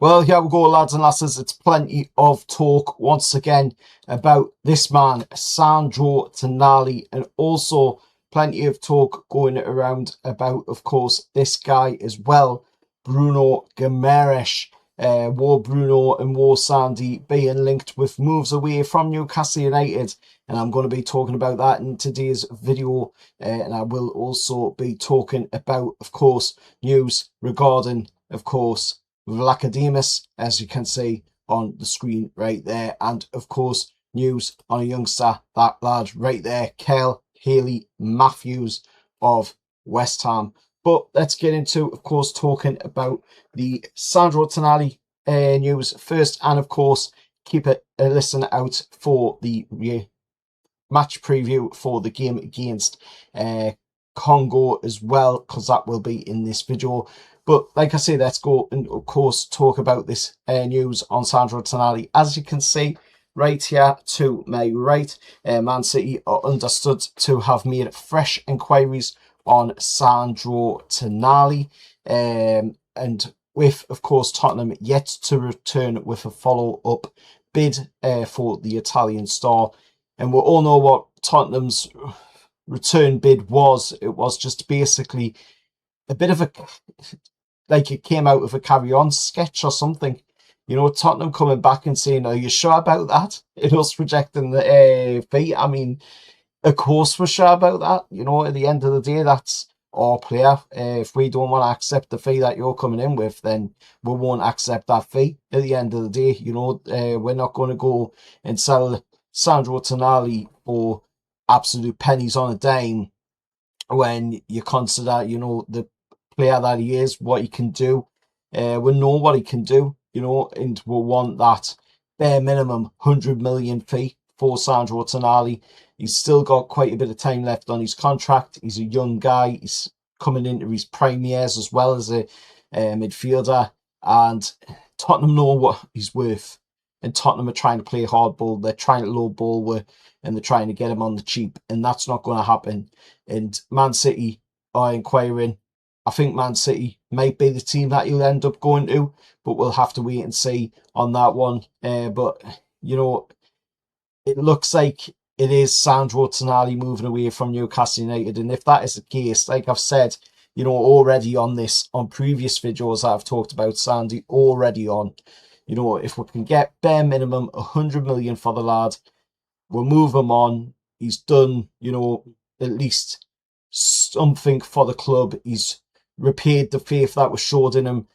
Well, here we go, lads and lasses. It's plenty of talk once again about this man, Sandro Tonali, and also plenty of talk going around about, of course, this guy as well, Bruno Guimaraes. War Bruno and War Sandy being linked with moves away from Newcastle United, and I'm going to be talking about that in today's video. And I will also be talking about, of course, news regarding, of course, Vlachodimos, as you can see on the screen right there, and of course news on a youngster, that lad right there, Kyle Haley Matthews of West Ham. But let's get into, of course, talking about the Sandro Tonali news first, and of course keep a listen out for the match preview for the game against Congo as well, because that will be in this video. But like I say, let's go and of course talk about this news on Sandro Tonali. As you can see right here to my right, Man City are understood to have made fresh inquiries on Sandro Tonali, and with, of course, Tottenham yet to return with a follow-up bid for the Italian star. And we all know what Tottenham's return bid was. It was just basically a bit of a, like it came out of a carry-on sketch or something. You know, Tottenham coming back and saying, "Are you sure about that?" It us rejecting the fee. I mean, of course we're sure about that. You know, at the end of the day, that's our player. If we don't want to accept the fee that you're coming in with, then we won't accept that fee. At the end of the day, you know, we're not going to go and sell Sandro Tonali for absolute pennies on a dime when you consider, you know, the player that he is, what he can do. We know what he can do, you know, and we want that bare minimum 100 million fee for Sandro Tonali. He's still got quite a bit of time left on his contract. He's a young guy. He's coming into his prime years as well as a midfielder, and Tottenham know what he's worth. And Tottenham are trying to play hardball. They're trying to low ball with, and they're trying to get him on the cheap, and that's not going to happen. And Man City are inquiring. I think Man City might be the team that he'll end up going to, but we'll have to wait and see on that one. But, you know, it looks like it is Sandro Tonali moving away from Newcastle United. And if that is the case, like I've said, you know, already on previous videos that I've talked about Sandy already on, you know, if we can get bare minimum 100 million for the lad, we'll move him on. He's done, you know, at least something for the club. He's repaid the faith that was showed in him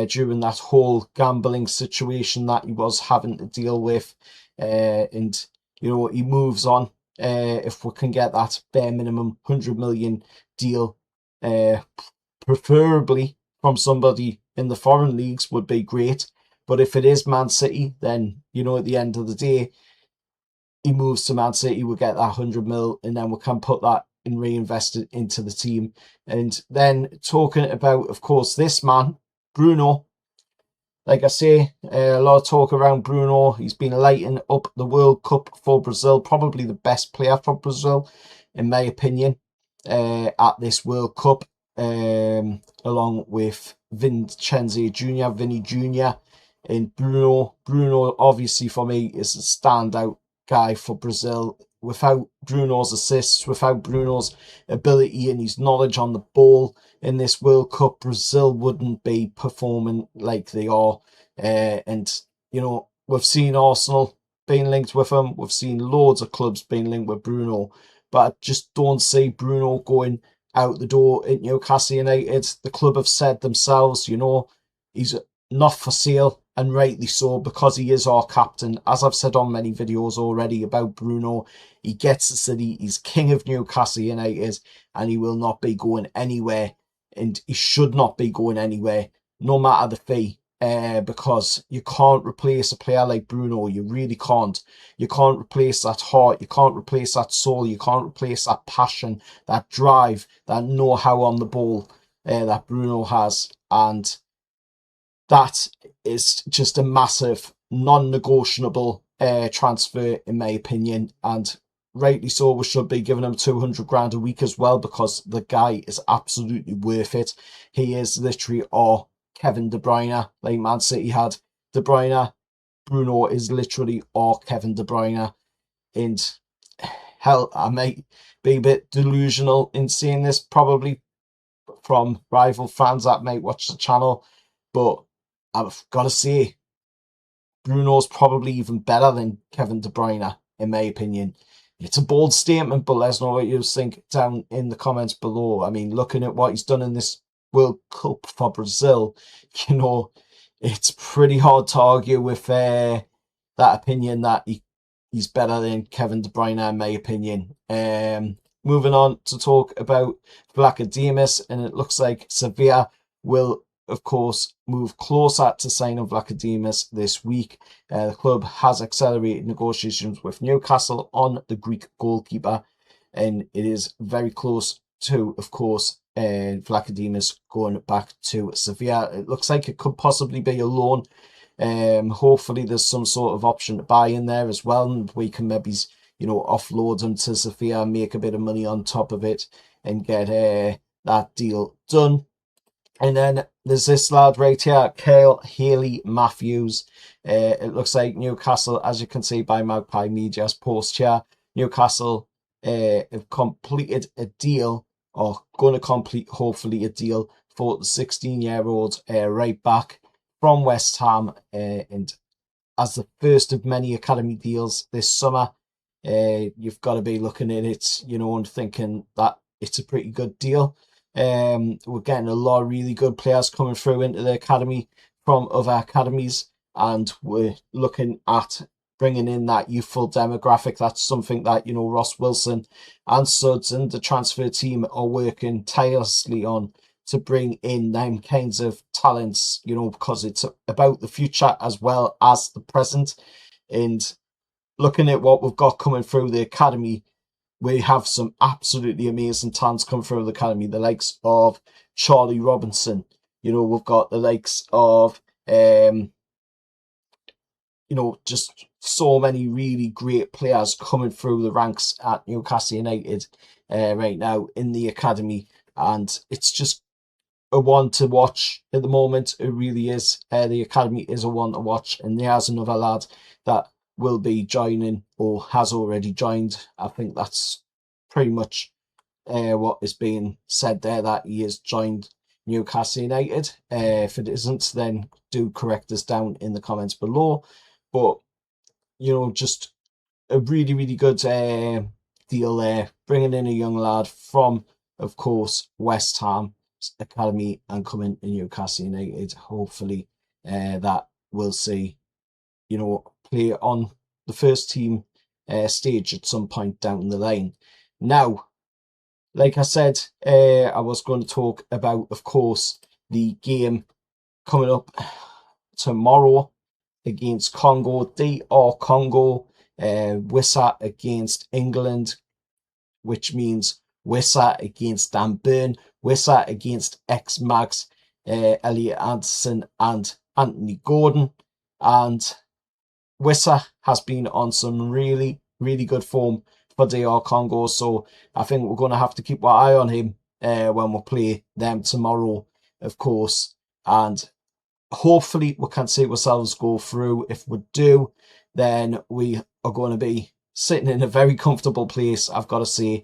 during that whole gambling situation that he was having to deal with. And, you know, he moves on. If we can get that bare minimum 100 million deal, preferably from somebody in the foreign leagues, would be great. But if it is Man City, then, you know, at the end of the day, he moves to Man City, we'll get that 100 mil, and then we can put that and reinvest it into the team. And then talking about, of course, this man, Bruno. Like I say, a lot of talk around Bruno. He's been lighting up the World Cup for Brazil, probably the best player for Brazil, in my opinion, at this World Cup, along with Vincenzo Jr., Vinny Jr., and Bruno. Bruno, obviously, for me, is a standout guy for Brazil. Without Bruno's assists, without Bruno's ability and his knowledge on the ball in this World Cup, Brazil wouldn't be performing like they are. And, you know, we've seen Arsenal being linked with him. We've seen loads of clubs being linked with Bruno. But I just don't see Bruno going out the door at Newcastle United. The club have said themselves, you know, he's not for sale. And rightly so, because he is our captain. As I've said on many videos already about Bruno, he gets the city, he's king of Newcastle United, and he will not be going anywhere. And he should not be going anywhere, no matter the fee. Because you can't replace a player like Bruno. You really can't. You can't replace that heart. You can't replace that soul. You can't replace that passion, that drive, that know-how on the ball that Bruno has. And that is just a massive, non-negotiable transfer, in my opinion. And rightly so, we should be giving him 200 grand a week as well, because the guy is absolutely worth it. He is literally our Kevin De Bruyne, like Man City had De Bruyne. Bruno is literally all Kevin De Bruyne. And hell, I may be a bit delusional in seeing this, probably from rival fans that may watch the channel, but I've got to say, Bruno's probably even better than Kevin De Bruyne, in my opinion. It's a bold statement, but let us know what you think down in the comments below. I mean, looking at what he's done in this World Cup for Brazil, it's pretty hard to argue with that opinion that he's better than Kevin De Bruyne, in my opinion. Moving on to talk about Vlachodimos, and it looks like Sevilla will, of course, move closer to signing Vlachodimos this week. The club has accelerated negotiations with Newcastle on the Greek goalkeeper, and it is very close to, of course, Vlachodimos going back to Sevilla. It looks like it could possibly be a loan. Hopefully there's some sort of option to buy in there as well, and we can maybe, offload him to Sevilla and make a bit of money on top of it and get that deal done. And then there's this lad right here, Kyle Haley-Matthews. It looks like Newcastle, as you can see by Magpie Media's post here, Newcastle have completed a deal, or going to complete, hopefully, a deal for the 16-year-old right back from West Ham, and as the first of many academy deals this summer, you've got to be looking at it, and thinking that it's a pretty good deal. We're getting a lot of really good players coming through into the academy from other academies, and we're looking at bringing in that youthful demographic. That's something that, Ross Wilson and Suds and the transfer team are working tirelessly on, to bring in them kinds of talents, because it's about the future as well as the present. And looking at what we've got coming through the academy, we have some absolutely amazing talents come through the academy, the likes of Charlie Robinson. We've got the likes of, just so many really great players coming through the ranks at Newcastle United right now in the academy. And it's just a one to watch at the moment. It really is. The academy is a one to watch, and there's another lad that will be joining, or has already joined. I think that's pretty much what is being said there, that he has joined Newcastle United. If it isn't, then do correct us down in the comments below. But just a really, really good deal there, bringing in a young lad from, of course, West Ham academy and coming to Newcastle United. Hopefully that we'll see, play on the first team stage at some point down the line. Now, like I said, I was going to talk about, of course, the game coming up tomorrow against Congo, DR Congo, Wissa against England, which means Wissa against Dan Burn, Wissa against ex-Mags, Elliot Anderson and Anthony Gordon. And Wissa has been on some really, really good form for DR Congo, so I think we're going to have to keep our eye on him when we play them tomorrow, of course. And hopefully we can see ourselves go through. If we do, then we are going to be sitting in a very comfortable place, I've got to say,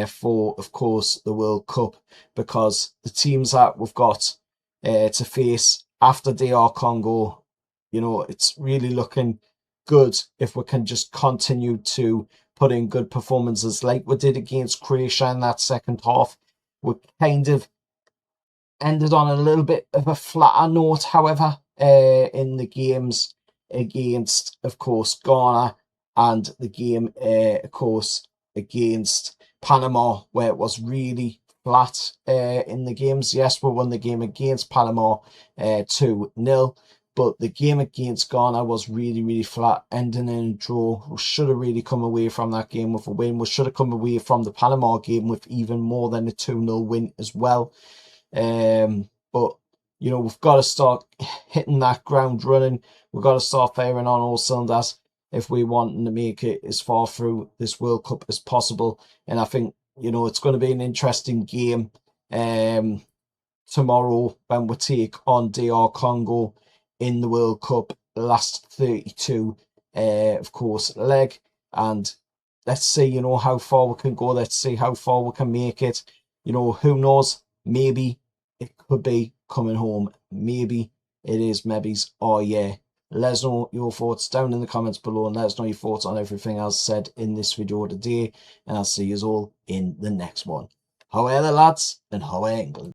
for, of course, the World Cup, because the teams that we've got to face after DR Congo, it's really looking good if we can just continue to put in good performances like we did against Croatia in that second half. We kind of ended on a little bit of a flatter note, however, in the games against, of course, Ghana, and the game, of course, against Panama, where it was really flat in the games. Yes, we won the game against Panama 2-0, but the game against Ghana was really, really flat, ending in a draw. We should have really come away from that game with a win. We should have come away from the Panama game with even more than a 2-0 win as well. But we've got to start hitting that ground running. We've got to start firing on all cylinders if we want to make it as far through this World Cup as possible. And I think it's going to be an interesting game tomorrow when we take on DR Congo in the World Cup last 32 of course leg. And let's see, you know, how far we can go. Let's see how far we can make it. You know, who knows? Maybe it could be coming home. Maybe it is maybe's. Oh yeah. Let us know your thoughts down in the comments below, and let us know your thoughts on everything else said in this video today. And I'll see you all in the next one. How are the lads? And how are England?